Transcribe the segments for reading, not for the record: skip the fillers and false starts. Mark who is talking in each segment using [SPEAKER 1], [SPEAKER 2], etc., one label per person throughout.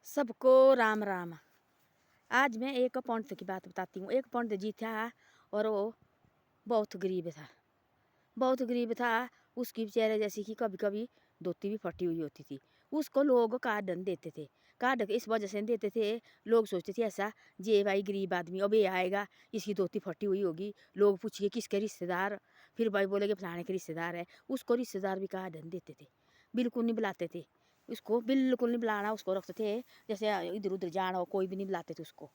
[SPEAKER 1] सबको राम राम। आज मैं एक पंडित की बात बताती हूँ। एक पंडित जी था और वो बहुत गरीब था, बहुत गरीब था। उसकी बेचारे जैसे कि कभी कभी धोती भी फटी हुई होती थी। उसको लोग कार्डन देते थे। कार्ड इस वजह से देते थे, लोग सोचते थे ऐसा जे भाई गरीब आदमी अब ये आएगा, इसकी धोती फटी हुई होगी, लोग पूछिए किसके रिश्तेदार, फिर भाई बोलेगे फलाने के रिश्तेदार है। उसको रिश्तेदार भी कार्डन देते थे, बिल्कुल नहीं बुलाते थे उसको, बिल्कुल नहीं बुलाना। उसको रखते थे जैसे इधर उधर जाना हो, कोई भी नहीं बुलाते थे उसको।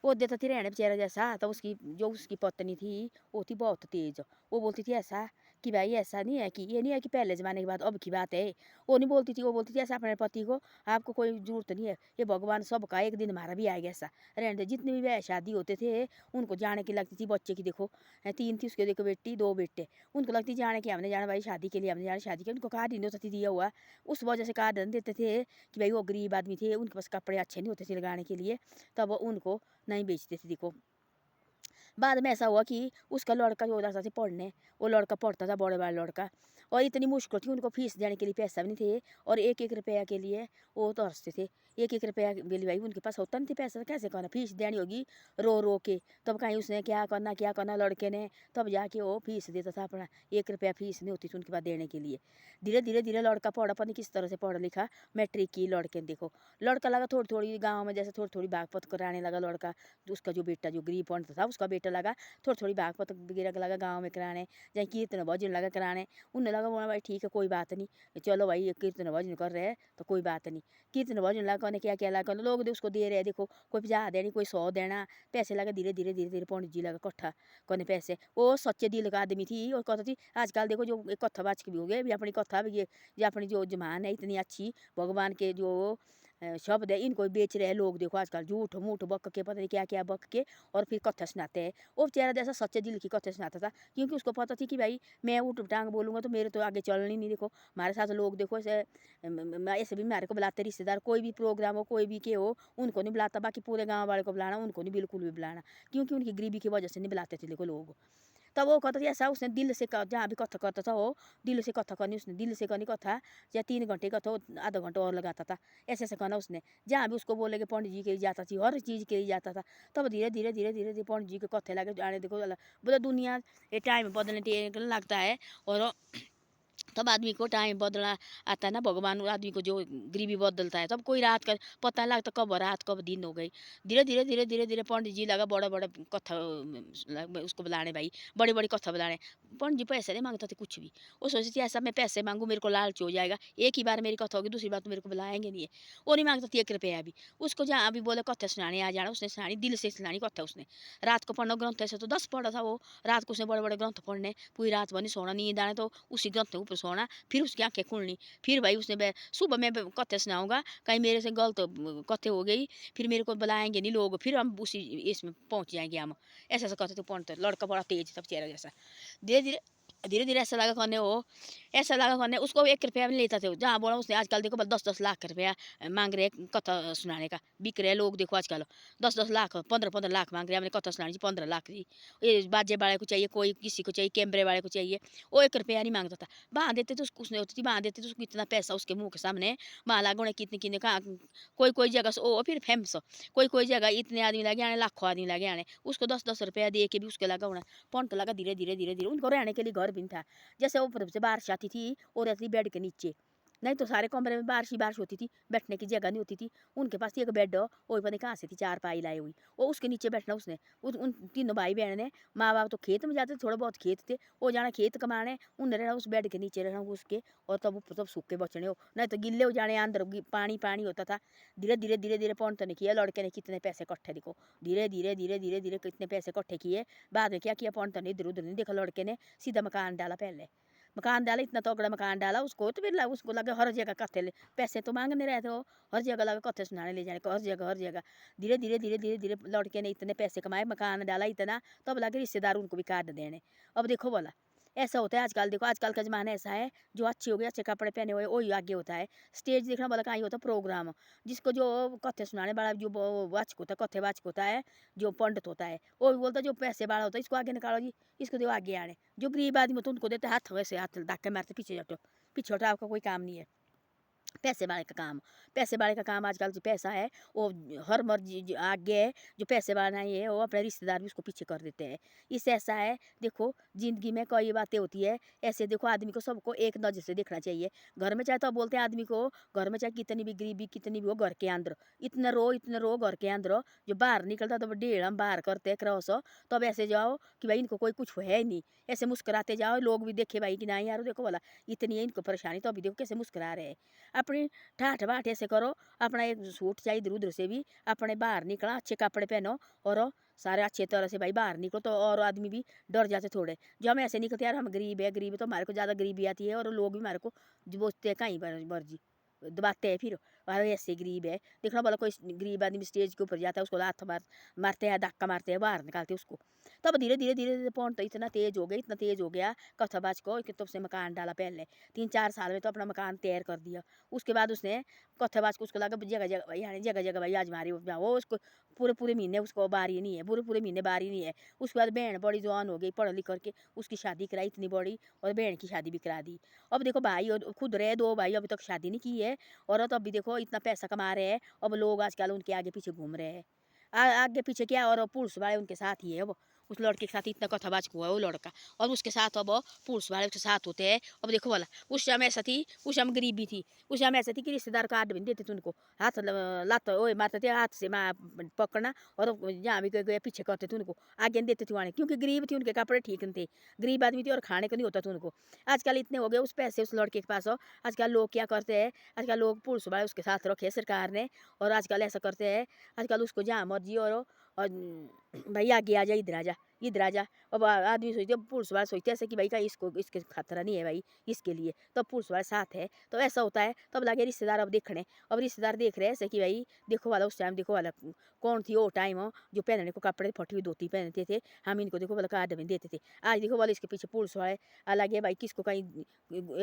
[SPEAKER 1] वो देता थी रहने बेचारा जैसा। तो उसकी जो उसकी पत्नी थी वो थी बहुत तेज। वो बोलती थी ऐसा कि भाई ऐसा नहीं है कि ये नहीं है कि पहले ज़माने की बात अब की बात है। वो नहीं बोलती थी, वो बोलती थी ऐसा अपने पति को आपको कोई ज़रूरत नहीं है, ये भगवान सबका एक दिन हमारा भी आएगा ऐसा रहने दे। जितने भी ब्याह शादी होते थे उनको जाने की लगती थी। बच्चे की देखो 3 थी उसके, देखो बेटी 2 बेटे, उनको लगती जाने की हमने जाना भाई शादी के लिए, हमने जाना शादी के। उनको कार्ड ही नहीं होता थी दिया हुआ। उस वजह से कार्ड नहीं देते थे कि भाई वो गरीब आदमी थे, उनके पास कपड़े अच्छे नहीं होते थे लगाने के लिए, तब उनको नहीं बेचते थे। देखो बाद में ऐसा हुआ कि उसका लड़का जो जाता था पढ़ने, वो लड़का पढ़ता था, बड़े वाला लड़का, और इतनी मुश्किल थी उनको फीस देने के लिए, पैसा भी नहीं थे। और एक एक रुपया के लिए वो तो हंसते थे। एक एक रुपया के लिए भाई उनके पास होता नहीं थे पैसा, कैसे करना, फीस देनी होगी रो रो के। तब कहीं उसने क्या करना लड़के ने, तब जाके वो फीस देता था अपना। 1 रुपया फीस नहीं होती थी उनके पास देने के लिए। धीरे धीरे धीरे लड़का पढ़ा, पता नहीं किस तरह से पढ़ा लिखा, मैट्रिक की। लड़के ने देखो लड़का लगा थोड़ी थोड़ी गाँव में जैसे थोड़ी थोड़ी बागपत कराने लगा लड़का। उसका जो बेटा जो गरीब पंडित था उसका बेटा लगा थोड़ी थोड़ी भागवत वगैरह लगा गाँव में कराने, जहाँ कीर्तन भजन लगा कराने। उन्हें लगा बोला भाई ठीक है कोई बात नहीं, चलो भाई ये कीर्तन भजन कर रहे हैं तो कोई बात नहीं। कीर्तन भजन लगा करने क्या क्या लगा करने, लोग उसको दे रहे हैं। देखो कोई 50 देनी, कोई 100 देना, पैसे लगा धीरे धीरे धीरे धीरे पंडित जी लगा इकट्ठा करने पैसे। वो सच्चे दिल का आदमी थी और कहती थी आजकल देखो जो कथा बाच के भी हो गए भी अपनी कथा भी, ये अपनी जो जमान है इतनी अच्छी भगवान के जो शब्द है इनको बेच रहे हैं लोग। देखो आजकल झूठ मूठ बक के पता नहीं क्या क्या बक के और फिर कथा सुनाते हैं। वो बेचारा जैसा सच्चे दिल की कथा सुनाता था, क्योंकि उसको पता थी कि भाई मैं ऊट टांग बोलूँगा तो मेरे तो आगे चलनी नहीं। देखो हमारे साथ लोग देखो ऐसे ऐसे भी हमारे को बुलाते रिश्तेदार, कोई भी प्रोग्राम हो कोई भी के हो उनको नहीं बुलाता, बाकी पूरे गाँव वाले को बुलाना, उनको नहीं बिल्कुल भी बुलाना, क्योंकि उनकी गरीबी की वजह से नहीं बुलाते थे देखो लोग। तब वो कहता था ऐसा उसने दिल से जहाँ भी कथा करता था वो दिल से कथा करनी, उसने दिल से करनी कथा। या 3 घंटे कथा आधा घंटा और लगाता था, ऐसे ऐसे करना उसने। जहाँ भी उसको बोले कि पंडित जी के लिए जाता थी, हर चीज़ के लिए जाता था। तब धीरे धीरे धीरे धीरे धीरे पंडित जी के कथे लगे जाने। देखो बोला दुनिया ये टाइम बदलने लगता है और तब आदमी को टाइम बदलना आता है ना। भगवान आदमी को जो गरीबी बदलता है तब कोई रात का पता नहीं लगता कब रात कब दिन हो गई। धीरे धीरे धीरे धीरे धीरे पंडित जी लगा बड़ा बड़ा कथा उसको बुलाने भाई, बड़ी बड़ी कथा बुलाने। पंडित जी पैसे नहीं मांगता थे कुछ भी। वो सोचती थी ऐसा मैं पैसे मांगू मेरे को लालच हो जाएगा, एक ही बार मेरी कथा होगी दूसरी बार तो मेरे को बुलाएंगे नहीं है। वो नहीं मांगता थी 1 रुपया भी। उसको जहाँ अभी बोले कथा सुनाने आ जाना, उसने सुनानी दिल से सुनानी कथा। उसने रात को पढ़ना ग्रंथ ऐसे तो 10 पढ़ा था वो। रात को उसने बड़े बड़े ग्रंथ पढ़ने, पूरी रात भर नहीं सोना, नींद आने तो उसी ग्रंथ के ऊपर सोना, फिर उसकी आंखें खुलनी। फिर भाई उसने सुबह मैं कथे सुनाऊंगा, कहीं मेरे से गलत कथे हो गई फिर मेरे को बुलाएंगे नहीं लोग, फिर हम उसी इसमें पहुंच जाएंगे हम। ऐसा ऐसा कथे तो पढ़ते लड़का बड़ा तेज था चेहरा जैसा। धीरे धीरे धीरे धीरे ऐसा लगा करने वो, ऐसा लगा करने उसको 1 रुपया भी नहीं लेता थे। जहाँ बोला उसने आजकल देखो 10-10 लाख रुपया मांग रहे हैं कथा सुनाने का, बिक रहे लोग देखो आजकल 10-10 लाख 15-15 लाख मांग रहे हैं। हमने कथा सुनानी 15 लाख की, ये बाजे वाले को चाहिए, कोई किसी को चाहिए, कैमरे वाले को चाहिए। वो 1 रुपया नहीं मांगता था। बांध देते तो उसने होती थी, बांध देते तो उसको इतना पैसा उसके मुंह के सामने वहाँ लागो ने कितने कितने कहाँ कोई जगह से ओ फिर फेमस, कोई जगह इतने आदमी लगे आने, लाखों आदमी लगे आने, उसको 10-10 रुपया दे के भी उसके लगा होना। पंट लगा धीरे धीरे धीरे धीरे उनको रहने के लिए घर भी नहीं था। जैसे ऊपर से बारिश आती थी और रहती थी बेड के नीचे, नहीं तो सारे कमरे में बारिश ही बारिश होती थी, बैठने की जगह नहीं होती थी। उनके पास एक बेड हो, वो पता नहीं कहाँ से थी 4 पाई लाई हुई, वो उसके नीचे बैठना उसने। उन तीनों भाई बहन ने, माँ बाप तो खेत में जाते थे, थोड़ा बहुत खेत थे, वो जाना खेत कमाने, उन्हें रहना उस बेड के नीचे रहना उसके। और तब सूखे बचने हो, नहीं तो गिल्ले हो जाने, अंदर पानी पानी होता था। धीरे धीरे धीरे धीरे पंत ने किया, लड़के ने कितने पैसे इकट्ठे देखो, धीरे धीरे धीरे धीरे धीरे कितने पैसे इकट्ठे किए। बाद में क्या किया पंत ने, इधर उधर नहीं देखा, लड़के ने सीधा मकान डाला। पहले मकान डाला, इतना तगड़ा मकान डाला उसको, तो फिर उसको लगा हर जगह कथे ले, पैसे तो मांगने रहे थे वो, हर जगह लगा कथे सुनाने ले जाने को, हर जगह हर जगह। धीरे धीरे धीरे धीरे धीरे लड़के ने इतने पैसे कमाए, मकान डाला इतना, तब लगे रिश्तेदार उनको भी काट देने। अब देखो बोला ऐसा होता है आजकल। देखो आजकल का ज़माना ऐसा है, जो अच्छे हो गए अच्छे कपड़े पहने हुए वही आगे होता है। स्टेज देखना बोला कहीं होता प्रोग्राम, जिसको जो कथे सुनाने वाला जो वाचक होता है, कथे वाचक होता है, जो पंडित होता है, वो भी बोलता है जो पैसे वाला होता है इसको आगे निकालो जी, इसको दो आगे आने। जो गरीब आदमी होता है उनको देते हाथ, वैसे हाथ धक्के मारते पीछे हटो, पीछे हटो, आपका कोई काम नहीं है। पैसे वाले का काम आजकल जो पैसा है वो हर मर्जी आगे है। जो पैसे वाला नहीं है वो अपने रिश्तेदार भी उसको पीछे कर देते हैं। इससे ऐसा है, देखो ज़िंदगी में कई बातें होती है। ऐसे देखो आदमी को सबको एक नज़र से देखना चाहिए। घर में चाहे तो बोलते हैं आदमी को, घर में चाहे कितनी भी गरीबी कितनी भी हो, घर के अंदर इतना रो घर के अंदर हो। जो बाहर निकलता तो डेढ़ हम बाहर करते क्रॉस हो, तब ऐसे जाओ कि भाई इनको कोई कुछ है ही नहीं। ऐसे मुस्कुराते जाओ, लोग भी देखे भाई कि नहीं यार देखो वाला इतनी है इनको परेशानी, तो अभी देखो कैसे मुस्कुरा रहे हैं। अपनी ठाठ बाट ऐसे करो, अपना एक सूट चाहिए इधर उधर से भी, अपने बाहर निकला अच्छे कपड़े पहनो और सारे अच्छे तरह से भाई बाहर निकलो, तो और आदमी भी डर जाते थोड़े। जो हम ऐसे निकलते यार हम गरीब है तो हमारे को ज़्यादा गरीबी आती है, और लोग भी हमारे को बोलते हैं कहीं मर्जी दबाते हैं। फिर अरे ऐसे गरीब है, देखना बोला कोई गरीब आदमी स्टेज के ऊपर जाता है उसको लात मारते हैं, धक्का मारते हैं, बाहर निकालते हैं उसको। तब धीरे धीरे धीरे धीरे पौन तो इतना तेज हो गया कथाबाज को कि तब से मकान डाला पहले 3-4 साल में, तो अपना मकान तैयार कर दिया। उसके बाद उसने कथाबाज को उसको लगा जगह जगह यानी जगह जगह भाई आज हमारी वो उसको पूरे पूरे महीने उसको बारी नहीं है, पूरे पूरे महीने बारी नहीं है। उसके बाद बहन बड़ी जवान हो गई, पढ़ लिख करके उसकी शादी कराई इतनी बड़ी, और बहन की शादी भी करा दी। अब देखो भाई और खुद रहे 2 भाई अभी तक शादी नहीं की है, और तो अभी देखो इतना पैसा कमा रहे हैं। अब लोग आजकल उनके आगे पीछे घूम रहे हैं। आगे पीछे क्या, और पुलिस वाले उनके साथ ही है। अब उस लड़के के साथ इतना कथाबाज हुआ है वो लड़का, और उसके साथ अब पुलिस वाले उसके साथ होते हैं। अब देखो वाला उस समय ऐसा थी, उस समय गरीबी थी, उस समय ऐसा थी कि रिश्तेदार कार्ड भी नहीं देते थे उनको, हाथ लात ओए मारते थे हाथ से पकड़ना, और जहाँ भी गए पीछे करते थे उनको, आगे नहीं देते थे वहाँ, क्योंकि गरीब थी, उनके कपड़े ठीक नहीं थे, गरीब आदमी थी और खाने को नहीं होता था उनको। आजकल इतने हो गए उस पैसे उस लड़के के पास हो। आजकल लोग क्या करते हैं, आजकल लोग पुलिस वाले उसके साथ रखे सरकार ने, और आजकल ऐसा करते हैं आजकल उसको जहाँ मर्जी और भाई आगे आ जा, इधर आ जा, इधर आ जा। अब आदमी सोचते पुलिस वाले सोचते ऐसे कि भाई का इसको इसके खतरा नहीं है भाई इसके लिए, तब पुलिस वाले साथ है, तो ऐसा होता है। तब लगे रिश्तेदार अब देखने, अब रिश्तेदार देख रहे हैं ऐसे कि भाई देखो वाला उस टाइम देखो वाला कौन थी वो टाइम हो जो पहनने को कपड़े फटी हुई धोती पहनते थे, हम इनको देखो वाला कार्ड में देते थे। आज देखो वाले इसके पीछे पुलिस वाले अलग है भाई, किसको कहीं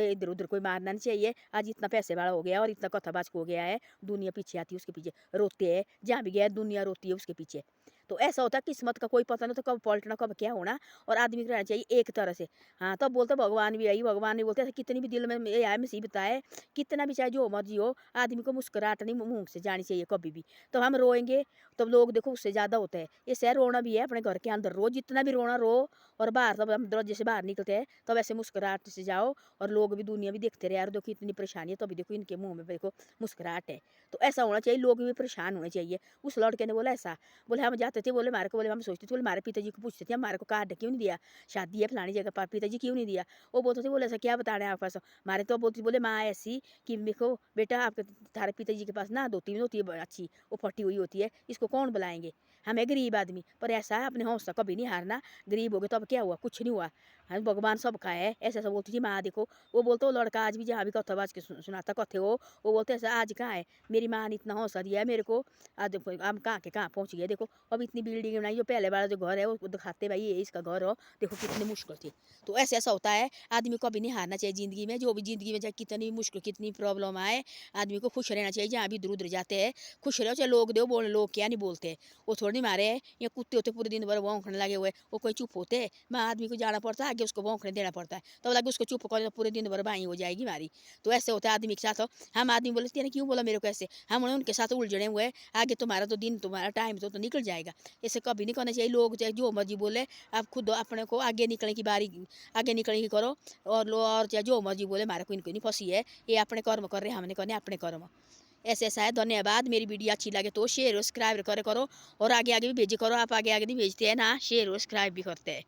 [SPEAKER 1] इधर उधर कोई मारना नहीं चाहिए। आज इतना पैसे वाला हो गया और इतना कथाबाज हो गया है, दुनिया पीछे आती है उसके पीछे, रोते हैं जहाँ भी गया दुनिया रोती है उसके पीछे। तो ऐसा होता है किस्मत का कोई पता नहीं, तो कब पलटना कब क्या होना, और आदमी को रहना चाहिए एक तरह से। हाँ तब बोलते भगवान भी आई, भगवान भी बोलते कितनी भी दिल में ये आए मुसीबत आए, कितना भी चाहे जो मर्जी हो, आदमी को मुस्कुराहट नहीं मुंह से जानी चाहिए कभी भी। तो हम रोएंगे तब लोग देखो उससे ज़्यादा होता है। ये शहर रोना भी है अपने घर के अंदर रो, जितना भी रोना रो, और बाहर तब हम दरवाजे से बाहर निकलते हैं तब ऐसे मुस्कुराहट से जाओ, और लोग भी दुनिया भी देखते रहे यार देखो इतनी परेशानी है, तभी देखो इनके मुँह में देखो मुस्कुराहट है। तो ऐसा होना चाहिए, लोग भी परेशान होने चाहिए। उस लड़के ने बोला ऐसा, बोले हम जाते थे, बोले हमारे को, बोले हम सोचते थे, बोले हमारे पिताजी को पूछते थे हमारे को कार्ड क्यों नहीं दिया, शादी है फलानी जगह पर, पिताजी क्यों नहीं दिया। वो बोलते थे, बोले ऐसा क्या बता रहे हैं आपके पास, हमारे तो बोलती, बोले माँ ऐसी कि देखो बेटा आपके तारे पिताजी के पास ना धोती होती है अच्छी, वो फटी हुई होती है, इसको कौन बुलाएंगे, हमें गरीब आदमी। पर ऐसा है अपने हौसला कभी नहीं हारना, गरीब हो गए तो अब क्या हुआ, कुछ नहीं हुआ, हाँ भगवान सबका है। ऐसा ऐसा बोलती थी माँ देखो। वो बोलते वो लड़का आज भी जहाँ भी कथाबाज के सुनाता कथे हो, वो बोलते ऐसा आज कहाँ है, मेरी माँ ने इतना हौसला दिया है मेरे को, आज देखो हम कहाँ के कहाँ पहुँच गए। देखो अब इतनी बिल्डिंग बनाई, जो पहले वाला जो घर है वो दिखाते भाई ये इसका घर हो, देखो कितनी मुश्किल थी। तो ऐसे ऐसा होता है, आदमी को कभी नहीं हारना चाहिए ज़िंदगी में, जो भी ज़िंदगी में चाहे कितनी मुश्किल कितनी प्रॉब्लम आए, आदमी को खुश रहना चाहिए। जहाँ भी इधर उधर जाते हैं खुश रहो, चाहे लोग दो बोले, लोग क्या नहीं बोलते, वो थोड़ी मारे हैं। ये कुत्ते होते पूरे दिन भर भौंकने लगे हुए, वो कोई चुप होते, मैं आदमी को जाना पड़ता है आगे उसको भौंकने देना पड़ता है, तब लगे उसको चुप करे तो पूरे दिन भर बाई हो जाएगी हमारी। तो ऐसे होता है आदमी के साथ। हम आदमी बोलते हैं क्यों बोला मेरे को ऐसे, हम उनके साथ उलझने हुए, आगे तुम्हारा तो दिन तुम्हारा टाइम तो निकल जाएगा। ऐसे कभी नहीं करना चाहिए। लोग चाहे जो मर्जी बोले, आप खुद अपने को आगे निकलने की बारी आगे निकलने की करो, और लो और चाहे जो मर्जी बोले हमारे को इनको नहीं फंसी है, ये अपने कर्म कर रहे हैं, हमने करने अपने कर्म। ऐसे ऐसा है। धन्यवाद। मेरी वीडियो अच्छी लगे तो शेयर सब्सक्राइब करे करो, और आगे आगे भी भेजे करो। आप आगे आगे नहीं भेजते हैं ना, शेयर सब्सक्राइब भी करते हैं।